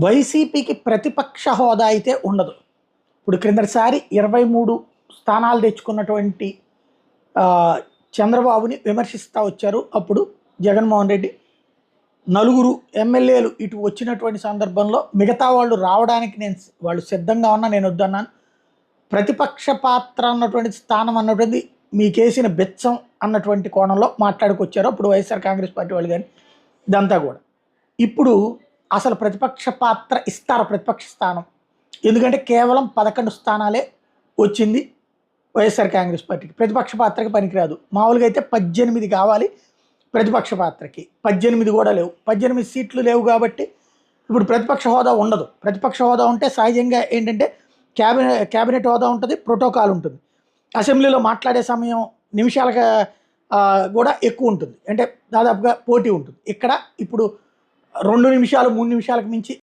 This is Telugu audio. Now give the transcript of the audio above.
వైసీపీకి ప్రతిపక్ష హోదా అయితే ఉండదు. ఇప్పుడు క్రిందటిసారి 23 స్థానాలు తెచ్చుకున్నటువంటి చంద్రబాబుని విమర్శిస్తూ వచ్చారు. అప్పుడు జగన్మోహన్ రెడ్డి నలుగురు ఎమ్మెల్యేలు ఇటు వచ్చినటువంటి సందర్భంలో మిగతా వాళ్ళు రావడానికి వాళ్ళు సిద్ధంగా ఉన్నా నేను వద్దన్నాను. ప్రతిపక్ష పాత్ర అన్నటువంటి స్థానం అన్నటువంటి మీకేసిన బెచ్చం అన్నటువంటి కోణంలో మాట్లాడుకొచ్చారు అప్పుడు వైఎస్ఆర్ కాంగ్రెస్ పార్టీ వాళ్ళు. కానీ ఇదంతా కూడా ఇప్పుడు అసలు ప్రతిపక్ష పాత్ర ఇస్తారు, ప్రతిపక్ష స్థానం. ఎందుకంటే కేవలం 11 స్థానాలే వచ్చింది వైఎస్ఆర్ కాంగ్రెస్ పార్టీకి. ప్రతిపక్ష పాత్రకి పనికిరాదు. మామూలుగా అయితే 18 కావాలి ప్రతిపక్ష పాత్రకి, 18 కూడా లేవు. 18 సీట్లు లేవు కాబట్టి ఇప్పుడు ప్రతిపక్ష హోదా ఉండదు. ప్రతిపక్ష హోదా ఉంటే సహజంగా ఏంటంటే క్యాబినెట్ హోదా ఉంటుంది, ప్రోటోకాల్ ఉంటుంది, అసెంబ్లీలో మాట్లాడే సమయం నిమిషాలుగా కూడా ఎక్కువ ఉంటుంది, అంటే దాదాపుగా పోటీ ఉంటుంది. ఇక్కడ ఇప్పుడు 2 నిమిషాలు 3 నిమిషాలకు మించి